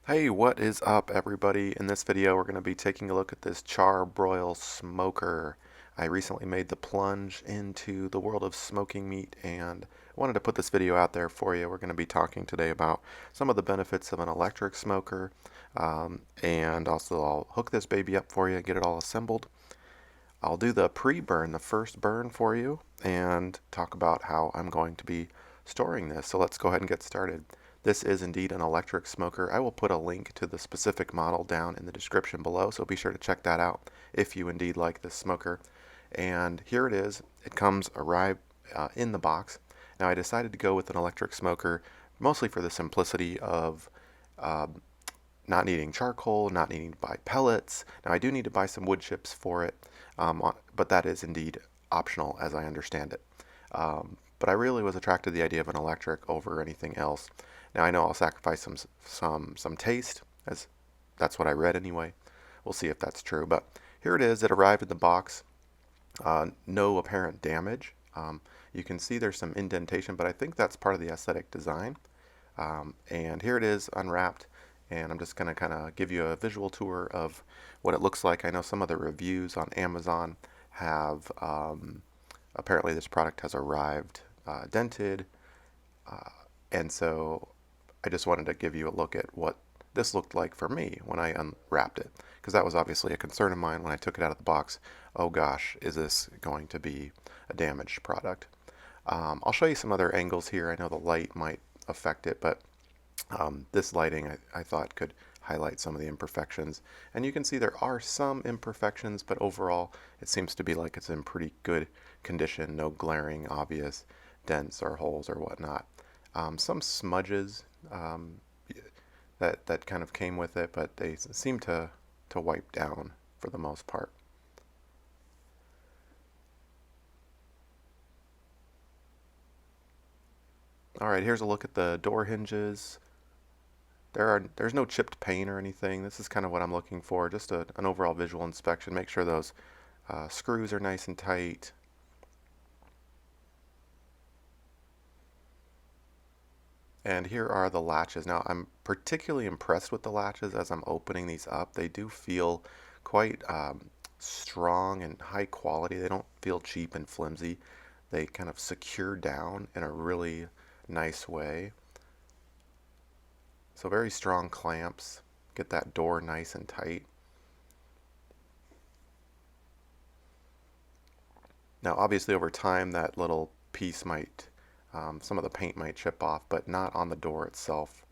Hey, what is up, everybody? In this video, we're going to be taking a look at this Char-Broil smoker. I recently made the plunge into the world of smoking meat and wanted to put this video out there for you. We're going to be talking today about some of the benefits of an electric smoker, and also I'll hook this baby up for you, get it all assembled. I'll do the pre-burn, the first burn for you, and talk about how I'm going to be storing this. So let's go ahead and get started. This is indeed an electric smoker. I will put a link to the specific model down in the description below, so be sure to check that out if you indeed like this smoker. And here it is. It comes arrived in the box. Now I decided to go with an electric smoker mostly for the simplicity of uh, not needing charcoal, not needing to buy pellets. Now I do need to buy some wood chips for it, but that is indeed optional as I understand it. But I really was attracted to the idea of an electric over anything else. Now I know I'll sacrifice some taste, as that's what I read anyway. We'll see if that's true. But here it is. It arrived in the box. No apparent damage. You can see there's some indentation, but I think that's part of the aesthetic design. And here it is unwrapped, and I'm just going to kind of give you a visual tour of what it looks like. I know some of the reviews on Amazon have apparently this product has arrived dented, uh, and so I just wanted to give you a look at what this looked like for me when I unwrapped it, because that was obviously a concern of mine when I took it out of the box. Oh gosh, is this going to be a damaged product? I'll show you some other angles here. I know the light might affect it, but this lighting I thought could highlight some of the imperfections. And you can see there are some imperfections, but overall it seems to be like it's in pretty good condition. No glaring, obvious dents or holes or whatnot. Some smudges that kind of came with it, but they seem to wipe down for the most part. All right, here's a look at the door hinges. There's no chipped paint or anything. This is kind of what I'm looking for, just an overall visual inspection. Make sure those screws are nice and tight. And here are the latches. Now I'm particularly impressed with the latches as I'm opening these up. They do feel quite strong and high quality. They don't feel cheap and flimsy. They kind of secure down in a really nice way. So very strong clamps. Get that door nice and tight. Now obviously over time that little piece might, some of the paint might chip off, but not on the door itself.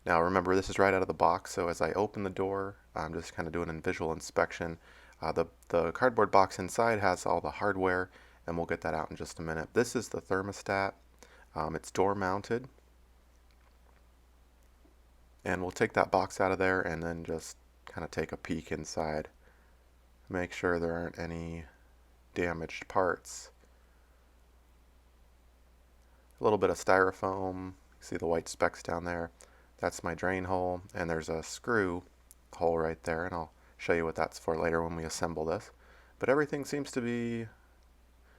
Now remember, this is right out of the box, so as I open the door, I'm just kind of doing a visual inspection. The cardboard box inside has all the hardware, and we'll get that out in just a minute. This is the thermostat. It's door mounted. And we'll take that box out of there and then just kind of take a peek inside. Make sure there aren't any damaged parts. A little bit of styrofoam. See the white specks down there. That's my drain hole, and there's a screw hole right there, and I'll show you what that's for later when we assemble this. But everything seems to be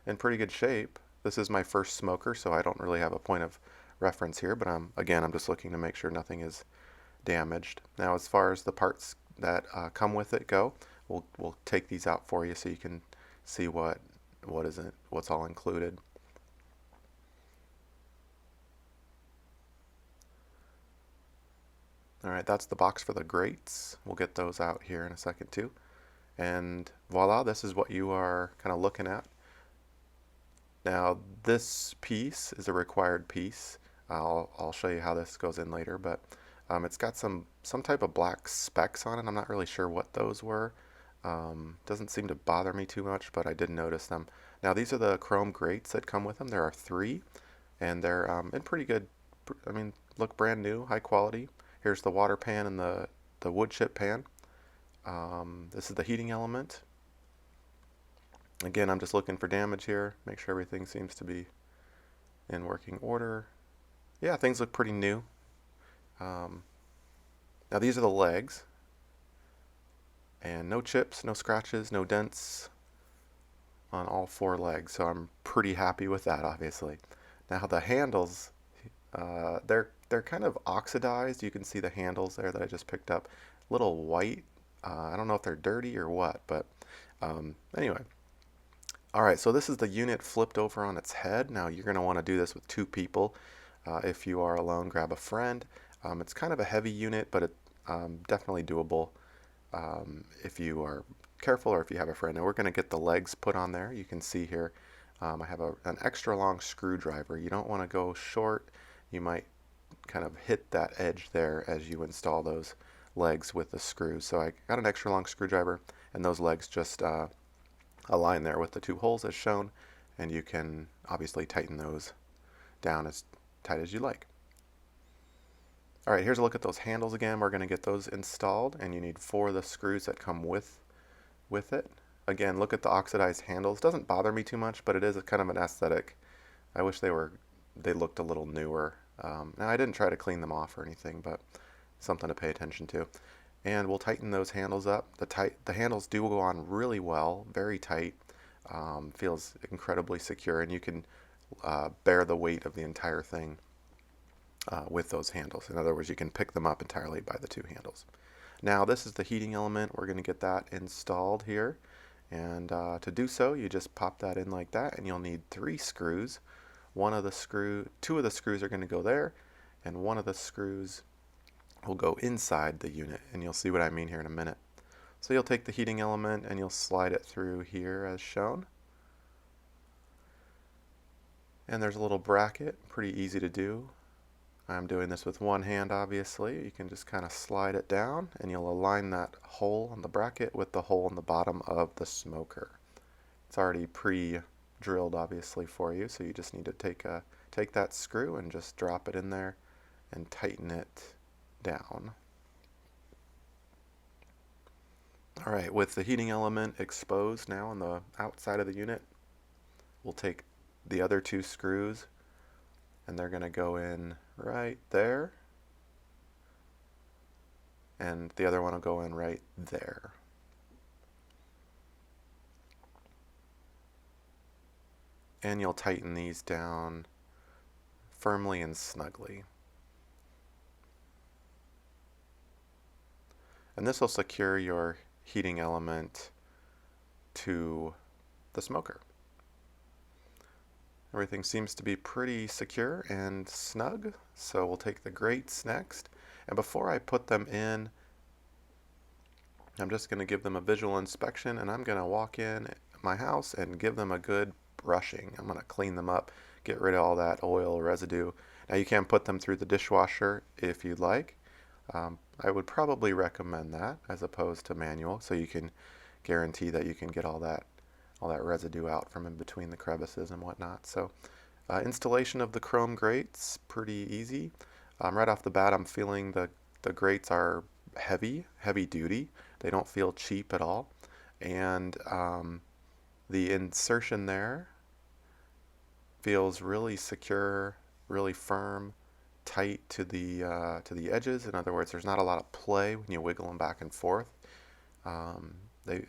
in pretty good shape. This is my first smoker, so I don't really have a point of reference here, but again, I'm just looking to make sure nothing is damaged. Now, as far as the parts that come with it go, we'll take these out for you so you can see what's all included. All right, that's the box for the grates. We'll get those out here in a second too. And voila, this is what you are kind of looking at. Now, this piece is a required piece. I'll show you how this goes in later, but it's got some type of black specks on it. I'm not really sure what those were. Doesn't seem to bother me too much, but I did notice them. Now, these are the chrome grates that come with them. There are 3, and they're in pretty good, I mean, look brand new, high quality. Here's the water pan and the wood chip pan. This is the heating element. Again, I'm just looking for damage here. Make sure everything seems to be in working order. Yeah, things look pretty new. Now these are the legs. And no chips, no scratches, no dents on all 4 legs. So I'm pretty happy with that, obviously. Now the handles They're kind of oxidized. You can see the handles there that I just picked up, little white. I don't know if they're dirty or what, but anyway. All right, so this is the unit flipped over on its head. Now you're going to want to do this with two people. If you are alone, grab a friend. It's kind of a heavy unit, but it definitely doable if you are careful or if you have a friend. And we're going to get the legs put on there. You can see here I have an extra long screwdriver. You don't want to go short. You might kind of hit that edge there as you install those legs with the screws. So I got an extra long screwdriver, and those legs just align there with the two holes as shown, and you can obviously tighten those down as tight as you like. All right, here's a look at those handles again. We're going to get those installed, and you need 4 of the screws that come with it. Again, look at the oxidized handles. Doesn't bother me too much, but it is a kind of an aesthetic. I wish they looked a little newer. Now I didn't try to clean them off or anything, but something to pay attention to. And we'll tighten those handles up. The handles do go on really well, very tight. Feels incredibly secure, and you can bear the weight of the entire thing with those handles. In other words, you can pick them up entirely by the 2 handles. Now this is the heating element. We're going to get that installed here. And to do so, you just pop that in like that, and you'll need 3 screws. 2 of the screws are going to go there, and 1 of the screws will go inside the unit, and you'll see what I mean here in a minute. So you'll take the heating element and you'll slide it through here as shown. And there's a little bracket, pretty easy to do. I'm doing this with one hand, obviously. You can just kind of slide it down, and you'll align that hole on the bracket with the hole in the bottom of the smoker. It's already pre-drilled, obviously, for you, so you just need to take that screw and just drop it in there and tighten it down. All right, with the heating element exposed now on the outside of the unit, we'll take the other 2 screws, and they're going to go in right there, and the other one will go in right there. And you'll tighten these down firmly and snugly. And this will secure your heating element to the smoker. Everything seems to be pretty secure and snug, so we'll take the grates next. And before I put them in, I'm just going to give them a visual inspection, and I'm going to walk in my house and give them a good brushing. I'm going to clean them up, get rid of all that oil residue. Now you can put them through the dishwasher if you'd like. I would probably recommend that as opposed to manual, so you can guarantee that you can get all that residue out from in between the crevices and whatnot. So installation of the chrome grates, pretty easy. Right off the bat, I'm feeling the grates are heavy duty. They don't feel cheap at all. And the insertion there feels really secure, really firm, tight to the edges. In other words, there's not a lot of play when you wiggle them back and forth. They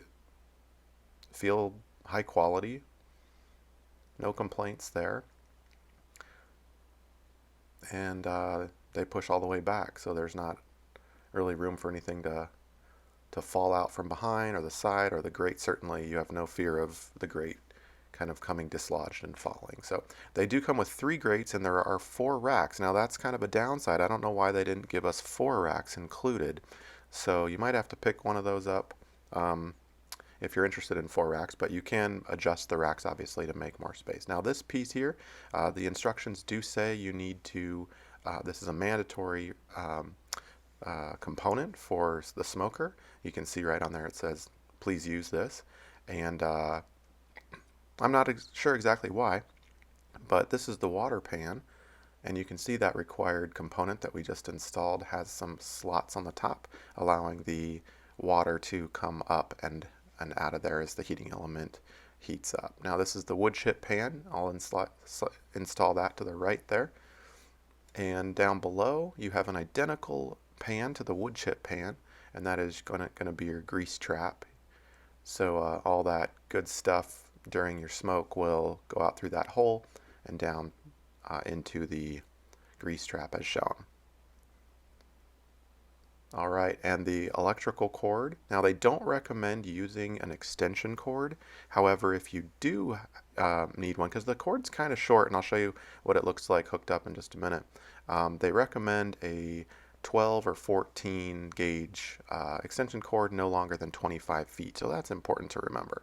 feel high quality, no complaints there, and they push all the way back, so there's not really room for anything to fall out from behind or the side or the grate. Certainly you have no fear of the grate kind of coming dislodged and falling. So they do come with 3 grates, and there are 4 racks. Now that's kind of a downside. I don't know why they didn't give us 4 racks included, so you might have to pick one of those up if you're interested in 4 racks, but you can adjust the racks obviously to make more space. Now this piece here, the instructions do say you need to, this is a mandatory component for the smoker. You can see right on there it says please use this, and I'm not sure exactly why, but this is the water pan, and you can see that required component that we just installed has some slots on the top allowing the water to come up and out of there as the heating element heats up. Now this is the wood chip pan. I'll install that to the right there. And down below you have an identical pan to the wood chip pan, and that is going to be your grease trap. So all that good stuff during your smoke will go out through that hole and down into the grease trap as shown. All right, and the electrical cord. Now they don't recommend using an extension cord. However, if you do need one, because the cord's kind of short, and I'll show you what it looks like hooked up in just a minute, they recommend a 12 or 14 gauge extension cord no longer than 25 feet. So that's important to remember.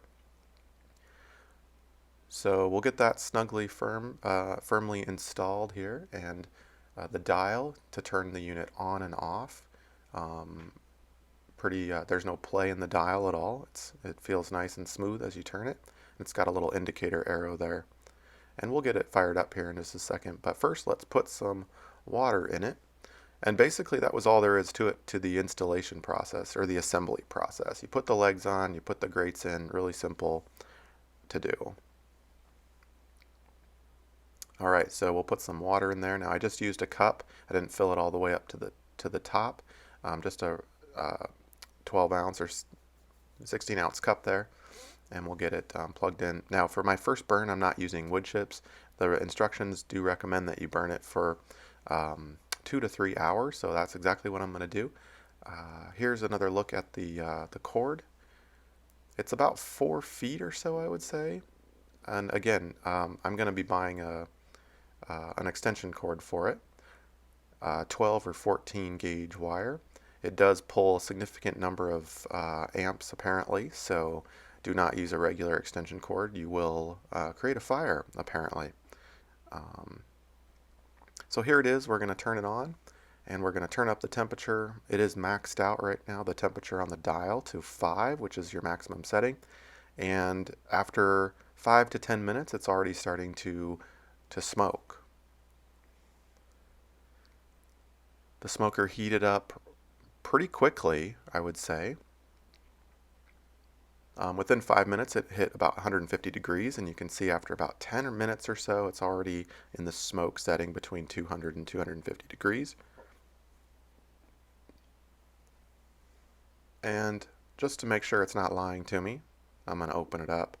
So we'll get that snugly firmly installed here, and the dial to turn the unit on and off. There's no play in the dial at all. It feels nice and smooth as you turn it. It's got a little indicator arrow there. And we'll get it fired up here in just a second. But first, let's put some water in it. And basically, that was all there is to it, to the installation process, or the assembly process. You put the legs on, you put the grates in, really simple to do. All right, so we'll put some water in there. Now, I just used a cup. I didn't fill it all the way up to the top. Just a 12 ounce or 16 ounce cup there, and we'll get it plugged in. Now for my first burn, I'm not using wood chips. The instructions do recommend that you burn it for 2 to 3 hours, so that's exactly what I'm going to do. Here's another look at the cord. It's about 4 feet or so, I would say. And again, I'm going to be buying an extension cord for it, 12 or 14 gauge wire. It does pull a significant number of amps apparently, so do not use a regular extension cord. You will create a fire apparently. So here it is. We're going to turn it on, and we're going to turn up the temperature. It is maxed out right now, the temperature on the dial, to 5, which is your maximum setting. And after 5 to 10 minutes, it's already starting to smoke. The smoker heated up pretty quickly, I would say. Within 5 minutes, it hit about 150 degrees, and you can see after about 10 minutes or so, it's already in the smoke setting between 200 and 250 degrees. And just to make sure it's not lying to me, I'm going to open it up.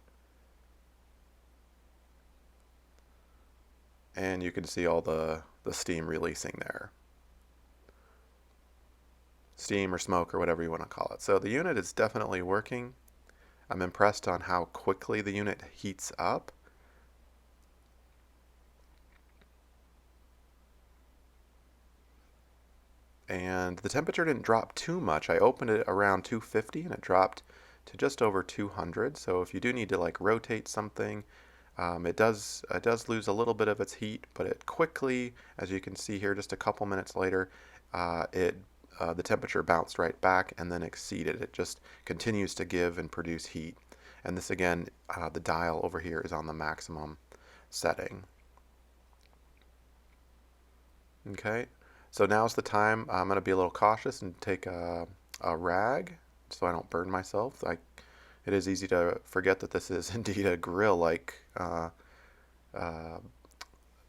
And you can see all the steam releasing there. Steam or smoke or whatever you want to call it. So the unit is definitely working. I'm impressed on how quickly the unit heats up. And the temperature didn't drop too much. I opened it around 250 and it dropped to just over 200. So if you do need to like rotate something, it does lose a little bit of its heat, but it quickly, as you can see here, just a couple minutes later, the temperature bounced right back and then exceeded. It just continues to give and produce heat. And this again, the dial over here is on the maximum setting. Okay, so now's the time. I'm going to be a little cautious and take a rag so I don't burn myself. It is easy to forget that this is indeed a grill-like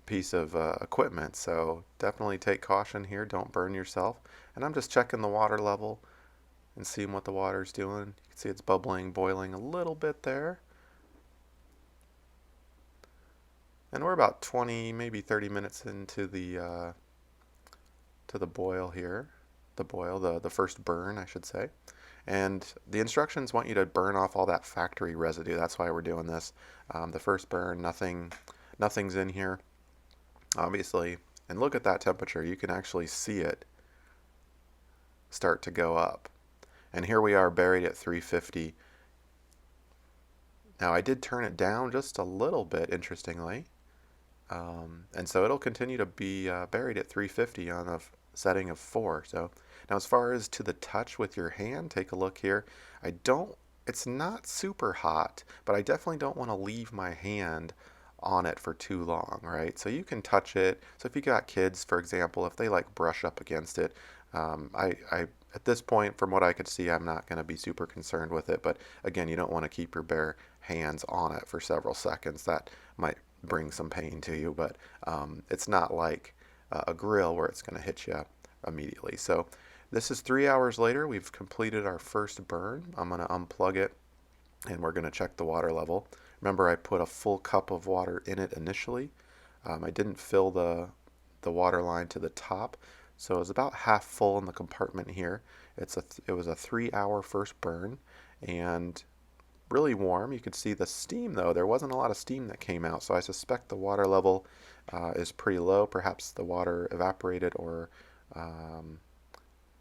piece of equipment, so definitely take caution here. Don't burn yourself. And I'm just checking the water level and seeing what the water's doing. You can see it's bubbling, boiling a little bit there. And we're about 20, maybe 30 minutes into the boil here. The first burn, I should say. And the instructions want you to burn off all that factory residue. That's why we're doing this. The first burn, nothing's in here, obviously. And look at that temperature. You can actually see it start to go up. And here we are buried at 350. Now I did turn it down just a little bit, interestingly. And so it'll continue to be buried at 350 on a setting of 4. So now as far as to the touch with your hand, take a look here. It's not super hot, but I definitely don't want to leave my hand on it for too long, right? So you can touch it. So if you got kids, for example, if they like brush up against it, at this point, from what I could see, I'm not going to be super concerned with it. But again, you don't want to keep your bare hands on it for several seconds. That might bring some pain to you, but it's not like a grill where it's going to hit you immediately. So this is 3 hours later. We've completed our first burn. I'm going to unplug it, and we're going to check the water level. Remember, I put a full cup of water in it initially. I didn't fill the the water line to the top. So it's about half full in the compartment here. It was a 3-hour first burn and really warm. You could see the steam though. There wasn't a lot of steam that came out, so I suspect the water level is pretty low. Perhaps the water evaporated or,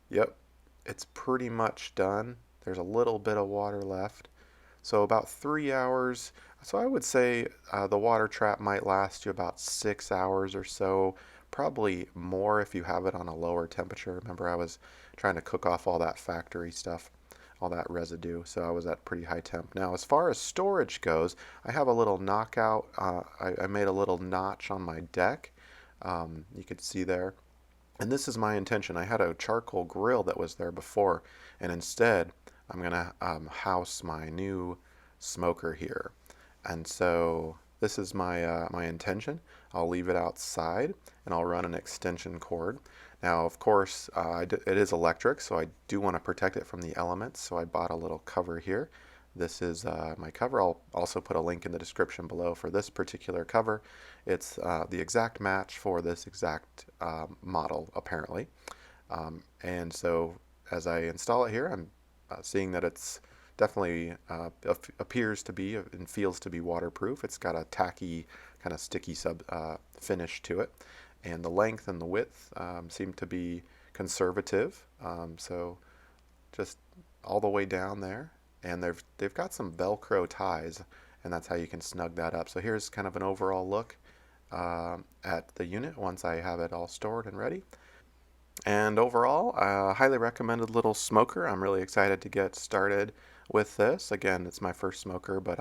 yep, it's pretty much done. There's a little bit of water left. So about 3 hours. So I would say the water trap might last you about 6 hours or so. Probably more if you have it on a lower temperature. Remember, I was trying to cook off all that factory stuff, all that residue, so I was at pretty high temp. Now, as far as storage goes, I have a little knockout. I made a little notch on my deck. You could see there. And this is my intention. I had a charcoal grill that was there before, and instead I'm going to house my new smoker here. And so this is my intention. I'll leave it outside and I'll run an extension cord. Now, of course, it is electric, so I do want to protect it from the elements, so I bought a little cover here. This is my cover. I'll also put a link in the description below for this particular cover. It's the exact match for this exact model, apparently. And so as I install it here, I'm seeing that it's definitely appears to be and feels to be waterproof. It's got a tacky, kind of sticky finish to it. And the length and the width seem to be conservative. So just all the way down there. And they've got some Velcro ties, and that's how you can snug that up. So here's kind of an overall look at the unit once I have it all stored and ready. And overall, highly recommended little smoker. I'm really excited to get started with this. Again, it's my first smoker, but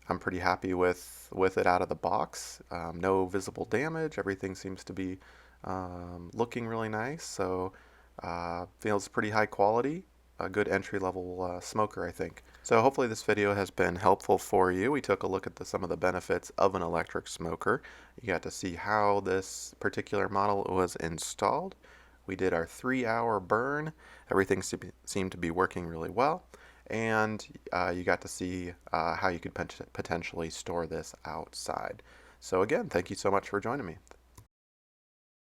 I'm pretty happy with it out of the box. No visible damage. Everything seems to be looking really nice. So feels pretty high quality. A good entry-level smoker, I think. So hopefully this video has been helpful for you. We took a look at some of the benefits of an electric smoker. You got to see how this particular model was installed. We did our 3-hour burn. Everything seemed to be working really well. And you got to see how you could potentially store this outside. So again, thank you so much for joining me.